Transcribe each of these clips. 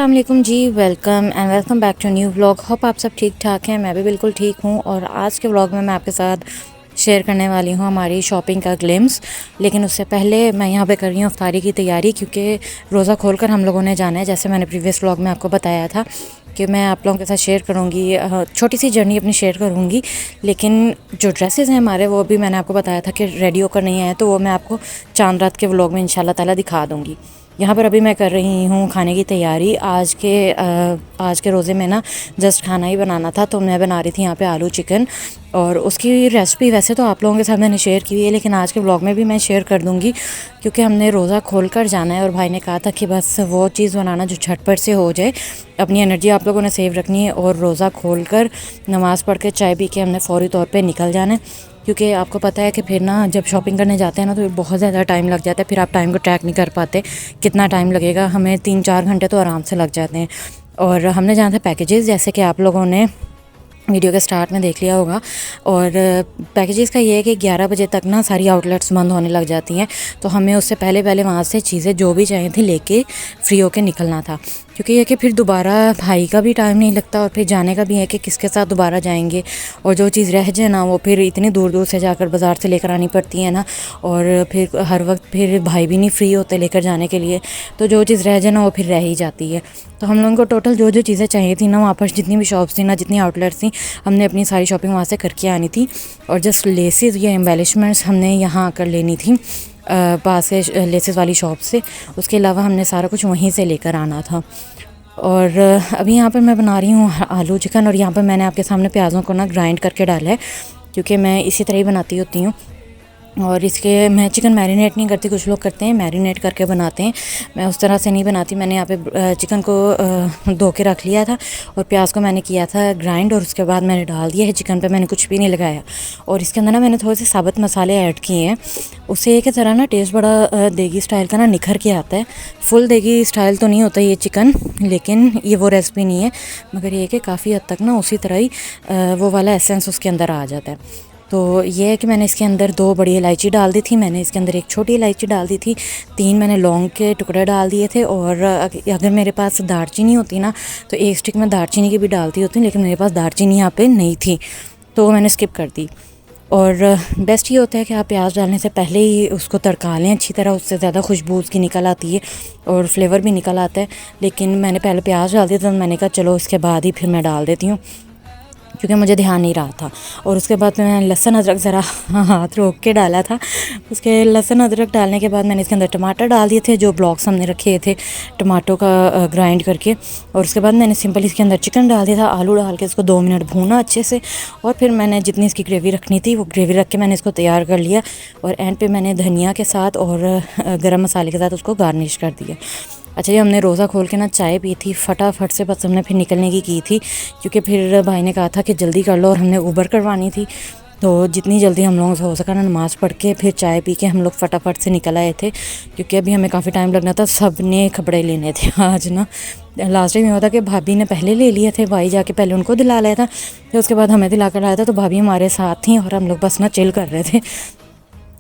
अस्सलाम वालेकुम जी, welcome back to new vlog. Hope आप सब ठीक ठाक हैं। मैं भी बिल्कुल ठीक हूँ। और आज के व्लॉग में मैं आपके साथ शेयर करने वाली हूँ हमारी शॉपिंग का ग्लिम्स। लेकिन उससे पहले मैं यहाँ पे कर रही हूँ अफ्तारी की तैयारी, क्योंकि रोज़ा खोलकर हम लोगों ने जाना है। जैसे मैंने प्रीवियस व्लॉग में आपको बताया था कि मैं आप लोगों के साथ शेयर करूँगी, छोटी सी जर्नी अपनी शेयर करूँगी। लेकिन जो ड्रेसेस हैं हमारे, वो भी मैंने आपको बताया था कि रेडी होकर नहीं आए, तो वो मैं आपको चांद रात के व्लॉग में इंशाल्लाह ताला दिखा दूँगी। यहाँ पर अभी मैं कर रही हूँ खाने की तैयारी। आज के रोज़े में ना जस्ट खाना ही बनाना था, तो मैं बना रही थी यहाँ पे आलू चिकन। और उसकी रेसिपी वैसे तो आप लोगों के साथ मैंने शेयर की है, लेकिन आज के व्लॉग में भी मैं शेयर कर दूँगी, क्योंकि हमने रोज़ा खोल कर जाना है। और भाई ने कहा था कि बस वो चीज़ बनाना जो झटपट से हो जाए। अपनी एनर्जी आप लोगों ने सेव रखनी है, और रोज़ा खोल कर नमाज़ पढ़ के चाय पी के हमने फ़ौरी तौर पर निकल जाना है। क्योंकि आपको पता है कि फिर ना जब शॉपिंग करने जाते हैं ना, तो बहुत ज़्यादा टाइम लग जाता है। फिर आप टाइम को ट्रैक नहीं कर पाते कितना टाइम लगेगा। हमें 3-4 घंटे तो आराम से लग जाते हैं। और हमने जाना था पैकेजेस, जैसे कि आप लोगों ने वीडियो के स्टार्ट में देख लिया होगा। और पैकेजेस का ये है कि 11 बजे तक ना सारी आउटलेट्स बंद होने लग जाती हैं। तो हमें उससे पहले पहले वहाँ से चीज़ें जो भी चाहिए थी लेके फ्री होके निकलना था, क्योंकि ये कि फिर दोबारा भाई का भी टाइम नहीं लगता, और फिर जाने का भी है कि किसके साथ दोबारा जाएंगे। और जो चीज़ रह जाए ना, वो फिर इतनी दूर दूर से जाकर बाज़ार से लेकर आनी पड़ती है ना। और फिर हर वक्त फिर भाई भी नहीं फ्री होते लेकर जाने के लिए, तो जो चीज़ रह जाए ना वो फिर रह ही जाती है। तो हम लोगों को टोटल जो जो चीज़ें चाहिए थी ना, वहाँ पर जितनी भी शॉप्स थी ना, जितनी आउटलेट्स थी, हमने अपनी सारी शॉपिंग वहाँ से करके आनी थी। और जस्ट लेसेस या एम्बेलिशमेंट्स हमने यहाँ आकर लेनी थी पास के लेसेस वाली शॉप से। उसके अलावा हमने सारा कुछ वहीं से लेकर आना था। और अभी यहाँ पर मैं बना रही हूँ आलू चिकन। और यहाँ पर मैंने आपके सामने प्याज़ों को ना ग्राइंड करके डाला है, क्योंकि मैं इसी तरह ही बनाती होती हूँ। और इसके मैं चिकन मैरिनेट नहीं करती, कुछ लोग करते हैं मैरिनेट करके बनाते हैं। मैं उस तरह से नहीं बनाती। मैंने यहाँ पे चिकन को धो के रख लिया था, और प्याज को मैंने किया था ग्राइंड, और उसके बाद मैंने डाल दिया है चिकन पे। मैंने कुछ भी नहीं लगाया। और इसके अंदर ना मैंने थोड़े से साबुत मसाले ऐड किए हैं। उससे एक तरह ना टेस्ट बड़ा देगी स्टाइल का ना निखर के आता है। फुल देगी स्टाइल तो नहीं होता ये चिकन, लेकिन ये वो रेसिपी नहीं है, मगर ये कि काफ़ी हद तक ना उसी तरह ही वो वाला एसेंस उसके अंदर आ जाता है। तो ये है कि मैंने इसके अंदर 2 बड़ी इलायची डाल दी थी, मैंने इसके अंदर 1 छोटी इलायची डाल दी थी, 3 मैंने लौंग के टुकड़े डाल दिए थे। और अगर मेरे पास दालचीनी होती ना, तो 1 स्टिक में दालचीनी की भी डालती होती, लेकिन मेरे पास दालचीनी यहाँ पे नहीं थी, तो मैंने स्किप कर दी। और बेस्ट ये होता है कि आप प्याज डालने से पहले ही उसको तड़का लें अच्छी तरह, उससे ज़्यादा खुशबू उसकी निकल आती है और फ्लेवर भी निकल आता है। लेकिन मैंने पहले प्याज डाल दिया, तो मैंने कहा चलो इसके बाद ही फिर मैं डाल देती हूँ, क्योंकि मुझे ध्यान नहीं रहा था। और उसके बाद मैंने लहसुन अदरक ज़रा हाथ रोक के डाला था। उसके लहसुन अदरक डालने के बाद मैंने इसके अंदर टमाटर डाल दिए थे, जो ब्लॉक्स हमने रखे थे टमाटो का ग्राइंड करके। और उसके बाद मैंने सिंपल इसके अंदर चिकन डाल दिया था, आलू डाल के इसको 2 मिनट भूना अच्छे से। और फिर मैंने जितनी इसकी ग्रेवी रखनी थी वो ग्रेवी रख के मैंने इसको तैयार कर लिया। और एंड पे मैंने धनिया के साथ और गरम मसाले के साथ उसको गार्निश कर दिया। अच्छा जी, हमने रोज़ा खोल के ना चाय पी थी फटाफट से, बस हमने फिर निकलने की थी, क्योंकि फिर भाई ने कहा था कि जल्दी कर लो, और हमने ऊबर करवानी थी। तो जितनी जल्दी हम लोगों से हो सका ना, नमाज़ पढ़ के फिर चाय पी के हम लोग फटाफट से निकल आए थे, क्योंकि अभी हमें काफ़ी टाइम लगना था। सब ने कपड़े लेने थे आज ना। लास्ट टाइम ये होता कि भाभी ने पहले ले लिए थे, भाई जाके पहले उनको दिला लाया था, फिर उसके बाद हमें दिला कर लाया था। तो भाभी हमारे साथ थी और हम लोग बस ना चिल कर रहे थे।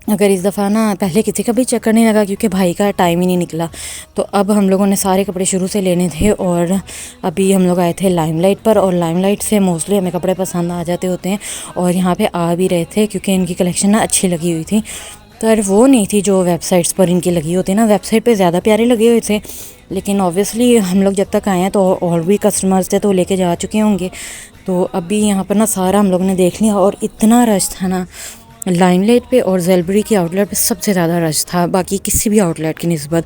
अगर इस दफ़ा ना पहले किसी का भी चक्कर नहीं लगा, क्योंकि भाई का टाइम ही नहीं निकला। तो अब हम लोगों ने सारे कपड़े शुरू से लेने थे। और अभी हम लोग आए थे लाइमलाइट पर, और लाइमलाइट से मोस्टली हमें कपड़े पसंद आ जाते होते हैं, और यहाँ पे आ भी रहे थे, क्योंकि इनकी कलेक्शन ना अच्छी लगी हुई थी। तो यार वो नहीं थी जो वेबसाइट्स पर इनकी लगी होती है ना, वेबसाइट पे ज़्यादा प्यारे लगे हुए थे, लेकिन ऑब्वियसली हम लोग जब तक आए हैं तो और भी कस्टमर्स थे, तो लेके जा चुके होंगे। तो अभी यहाँ पर ना सारा हम लोगों ने देख लिया, और इतना रश था ना लाइमलाइट पे और जेलबरी की आउटलेट पे सबसे ज़्यादा रश था, बाकी किसी भी आउटलेट की निस्बत।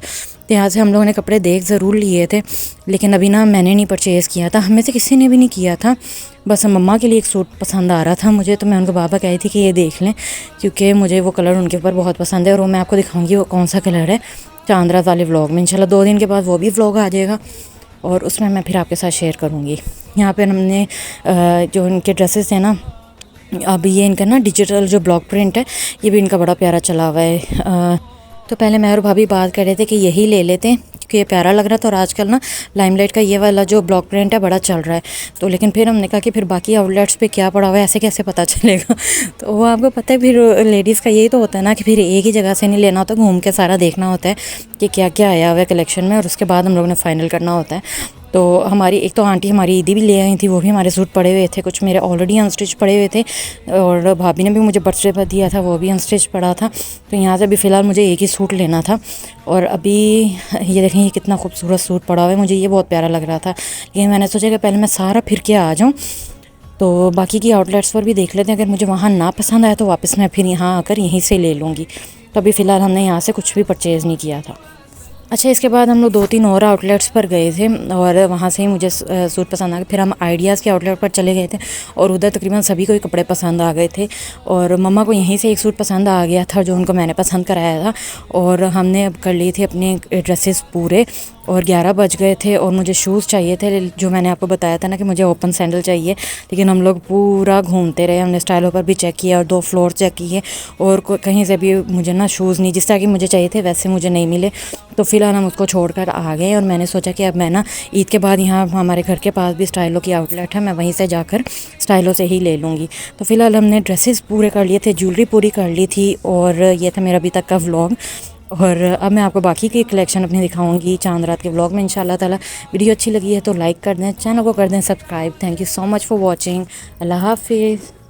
तो यहाँ से हम लोगों ने कपड़े देख ज़रूर लिए थे, लेकिन अभी ना मैंने नहीं परचेज़ किया था, हमें से किसी ने भी नहीं किया था। बस मम्मा के लिए एक सूट पसंद आ रहा था मुझे, तो मैं उनको बाबा कही थी कि ये देख लें, क्योंकि मुझे वो कलर उनके ऊपर बहुत पसंद है। और वो मैं आपको दिखाऊँगी वो कौन सा कलर है चांद रात वाले व्लॉग में। इंशाल्लाह 2 दिन के बाद वो भी व्लॉग आ जाएगा, और उसमें मैं फिर आपके साथ शेयर करूँगी। यहाँ पर हमने जो इनके ड्रेसेस हैं ना, अब ये इनका ना डिजिटल जो ब्लॉक प्रिंट है, ये भी इनका बड़ा प्यारा चला हुआ है। तो पहले मैं और भाभी बात कर रहे थे कि यही ले लेते हैं, क्योंकि ये प्यारा लग रहा था। और आजकल ना लाइमलाइट का ये वाला जो ब्लॉक प्रिंट है बड़ा चल रहा है। तो लेकिन फिर हमने कहा कि फिर बाकी आउटलेट्स पे क्या पड़ा हुआ है, ऐसे कैसे पता चलेगा। तो वो आपको पता है, फिर लेडीज़ का यही तो होता है ना कि फिर एक ही जगह से नहीं लेना होता, घूम के सारा देखना होता है कि क्या क्या आया हुआ है कलेक्शन में, और उसके बाद हम लोगों ने फ़ाइनल करना होता है। तो हमारी एक तो आंटी हमारी ईदी भी ले आई थी, वो भी हमारे सूट पड़े हुए थे, कुछ मेरे ऑलरेडी अनस्टिच पड़े हुए थे और भाभी ने भी मुझे बर्थडे पर दिया था, वो भी अनस्टिच पड़ा था। तो यहाँ से अभी फ़िलहाल मुझे एक ही सूट लेना था। और अभी ये देखें, ये कितना खूबसूरत सूट पड़ा हुआ है, मुझे ये बहुत प्यारा लग रहा था, लेकिन मैंने सोचा कि पहले मैं सारा फिर के आ जाऊँ, तो बाकी की आउटलेट्स पर भी देख लेते हैं, अगर मुझे वहाँ ना पसंद आया तो वापस मैं फिर यहाँ आकर यहीं से ले लूँगी। तो अभी फ़िलहाल हमने यहाँ से कुछ भी परचेज़ नहीं किया था। अच्छा, इसके बाद हम लोग 2-3 और आउटलेट्स पर गए थे और वहाँ से ही मुझे सूट पसंद आ गए। फिर हम आइडियाज़ के आउटलेट पर चले गए थे और उधर तकरीबन सभी को ही कपड़े पसंद आ गए थे और मम्मा को यहीं से एक सूट पसंद आ गया था जो उनको मैंने पसंद कराया था। और हमने अब कर लिए थे अपने ड्रेसेस पूरे और 11 बज गए थे और मुझे शूज़ चाहिए थे, जो मैंने आपको बताया था ना कि मुझे ओपन सैंडल चाहिए। लेकिन हम लोग पूरा घूमते रहे, हमने स्टाइलों पर भी चेक किया और 2 फ्लोर चेक किए और कहीं से भी मुझे ना शूज़ नहीं, जिस तरह के मुझे चाहिए थे वैसे मुझे नहीं मिले। तो फिलहाल हम उसको छोड़कर आ गए और मैंने सोचा कि अब मैं ना ईद के बाद यहाँ हमारे घर के पास भी स्टाइलों की आउटलेट है, मैं वहीं से जाकर स्टाइलों से ही ले लूँगी। तो फिलहाल हमने ड्रेसेस पूरे कर लिए थे, ज्वेलरी पूरी कर ली थी और ये था मेरा अभी तक का व्लॉग। और अब मैं आपको बाकी की कलेक्शन अपनी दिखाऊंगी चांद रात के व्लॉग में इंशाल्लाह ताला। वीडियो अच्छी लगी है तो लाइक कर दें, चैनल को कर दें subscribe. Thank you so much for watching. Allah हाफिज़।